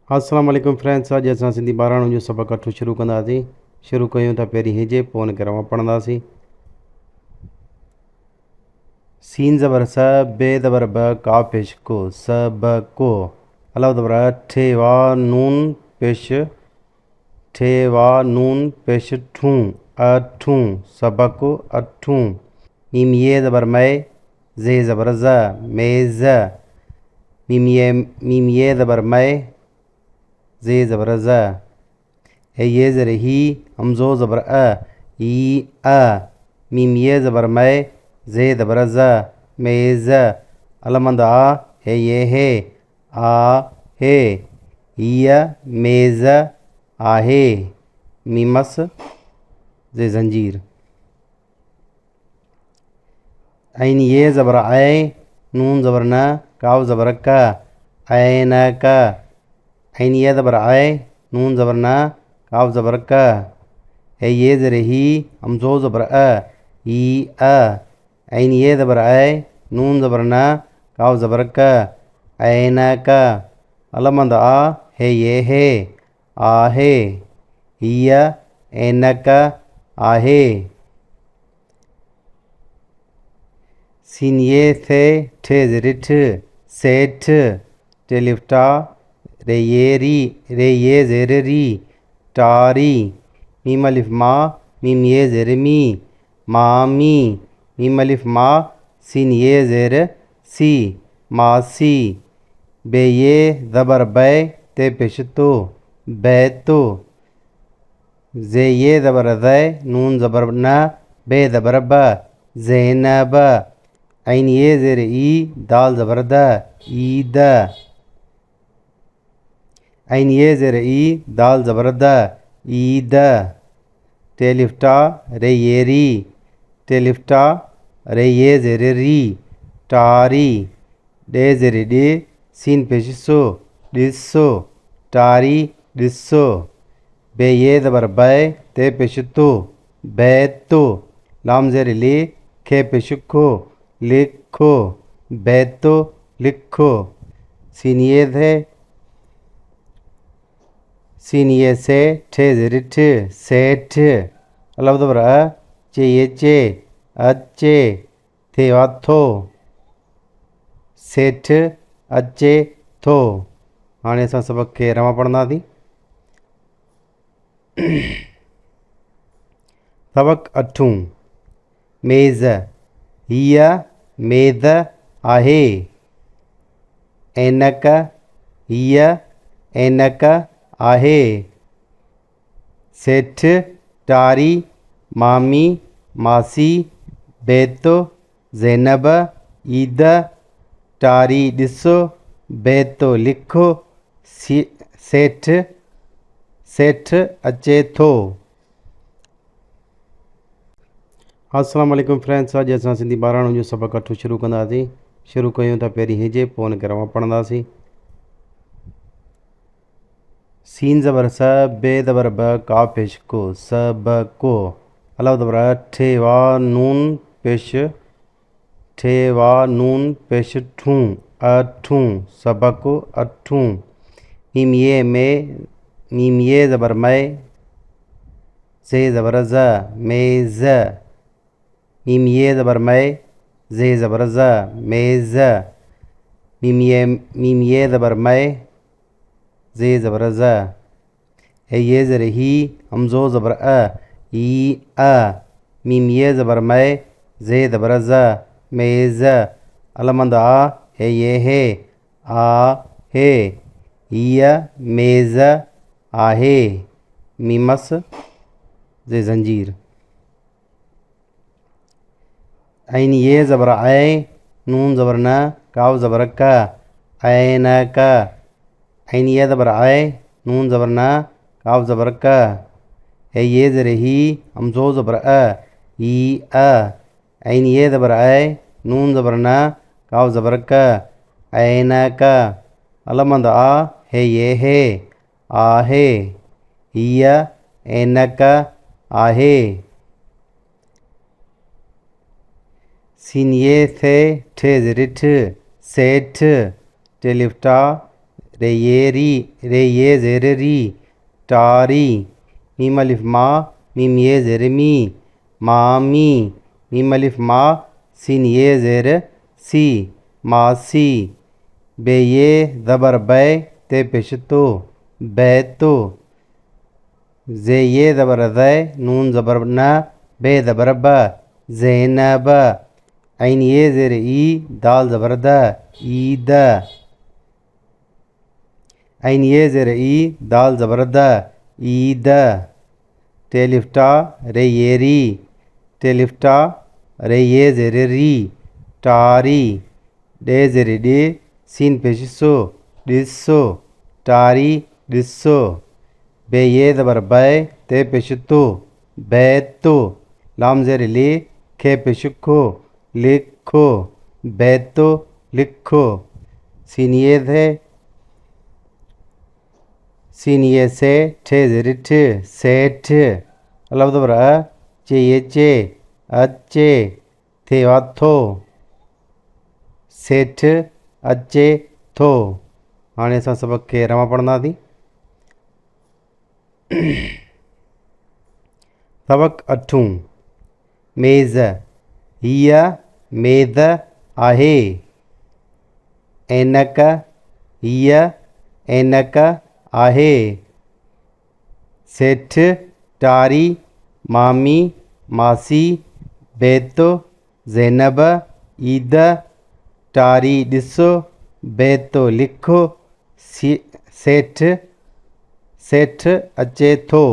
अस्सलाम वालेकुम फ्रेंड्स। अॼु असां सिंधी ॿाराणो जो सबक़ अठो शुरू कंदासीं। शुरू कयूं था पहिरीं हिजे, पोइ हुनखे रवां पढ़ंदासीं। सीन ज़बर स, बे ज़बर ब, का पेश को, स ब को। अलाव ज़बर अ, ठे वा नून पेश, ठे वा नून पेश ठूं, अठूं, सबक अठूं। मीम ये ज़बर मै, जे ज़बर ज़, मेज़। मीम ये ज़बर मै, जे ज़बर ज़। हे ये ज़र ही, हमज़ो ज़बर अ, ई अ। मीम ये ज़बर मै, जे ज़बर ज़, मेज़। अलमंद आ, हे ये हे, आ हे। हीअ मेज़ आहे। मीमस जे ज़ंजीर। ऐन ये ज़बर ऐ, नून ज़बर न, काव ज़बर क, ऐन क। ऐन ये ज़बर ऐ, नून ज़बर न, काव ज़बर क। है ये ज़र ही, हमज़ो ज़बर अ, ई अ। ऐन ये ज़बर ऐ, नून ज़बर न, काव ज़बर क, ऐन क। अलमंद आ, हे ये हे, आहे। हीअ ऐनक आहे। सीन ये थे, ठे ज़र ठ, सेठ। टे लिफ्टा, रे ये री, रे ये ज़ेर री, टारी। मीम अलिफ मा, मीम ये ज़ेर मी, मामी। मीम अलिफ मा, सीन ये ज़ेर सी, मासी। बे ये ज़बर बै, ते पेश तो, बैतो। जे ये ज़बर ज़ै, नून ज़बर न, बे ज़बर ब, ज़ैनब। ऐन ये ज़ेर ई, दाल ज़बर द, ईद। ऐन ये ज़ेर ई, दाल ज़बर द, ईद। टे लिफ्टा, रे ये री, टे लिफ्टा, रे ये ज़ेर री, टारी। डे ज़ेर डे, सीन पेश सो, ॾिसो, टारी, ॾिसो। बे ये ज़बर बै, ते पेश तो, बैतो। लाम ज़ेर ले, खे पेश खो, लिखो, बैतो, लिखो। सीन ये थे, सीन ये से, ठे ज़ेर ठ, सेठ। अलाव ज़बर अ, चे ये चे, अचे। थे वा थो, सेठ, अचे थो। हाणे असां सबक़ खे रवां पढ़ंदासीं। सबक़ अठूं। मेज़, हीअ मेज़ आहे। ऐनक, हीअ ऐनक आहे। सेठ, टारी, मामी, मासी। बैतो, ज़ैनब, ईद। टारी, ॾिसो, बैतो, लिखो, सेठ, सेठ अचे थो। अस्सलाम वालेकुम फ्रेंड्स। अॼु असां सिंधी ॿाराणो जो सबक़ अठो शुरू कंदासीं। शुरू कयूं था पहिरीं हिजे, पोइ हुनखे रवां पढ़ंदासीं। सीन ज़बर स, बे ज़बर ब, का पेश को, स ब को। अलाव ज़बर अ, ठे वा नून पेश, ठे वा नून पेश ठूं, अठूं, सबक अठूं। मीम ये में, मीम ये ज़बर मै, जे ज़बर ज़, मेज़। मीम ये ज़बर मै, जे ज़बर ज़, मेज़। मीम ये ज़बर मै, जे ज़बर ज़। है ये ज़र ही, हमज़ो ज़बर अ, ई अ। मीम ये ज़बर मै, जे ज़बर ज़, मेज़। अलमंद आ, हे ये हे, आ हे। हीअ मेज़ आहे। मीमस जे ज़ंजीर। ऐन ये ज़बर ऐ, नून ज़बर न, काव ज़बर क, ऐन क। ऐन ये ज़बर ऐ, नून ज़बर न, काव ज़बर क। है ये ज़र ही, हमज़ो ज़बर अ, ई अ। ऐन ये ज़बर ऐ, नून ज़बर न, काव ज़बर क, ऐन क। अलमंद आ, हे ये हे, आहे। हीअ ऐनक आहे। सीन ये थे, ठे ज़र ठ, सेठ। टे लिफ्टा, रेयेरी रेये ज़ेर री टारी मीम अलिफ मा मीम ये ज़ेर मी मामी मीम अलिफ मा सीन ये ज़ेर सी मासी बे ये ज़बर बै ते पेश तो बैतो जे ये ज़बर ज़ै नून ज़बर न बे ज़बर ब ज़ैनब ऐन ये ज़ेर ई दाल ज़बर द ईद ऐन ये ज़ेर ई दाल ज़बर द ईद टेलिफ्टा रे ये री टेलिफ्टा रे ये ज़ेर री टारी डे ज़ेर डे सीन पेशिसो डिसो टारी डिसो बे ये ज़बर बै ते पेशतो बैतो लाम ज़ेर ले खे पेशुखो लिखो बैतो लिखो सीनिये थे सीनिये से ठे ज़ेर ठ सेठ अल्लाह ज़बर चे ये चे अच्छे थे वाथो सेठ अच्छे थो। हाणे असां सबक खे रवां पढ़ंदासीं। सबक 8 मेज़ हीअ मेज़ आहे ऐनक हीअ ऐनक आहे सेठ टारी मामी मासी बैतो ज़ैनब ईद टारी ॾिसो बैतो लिखो सेठ सेठ अचे थो।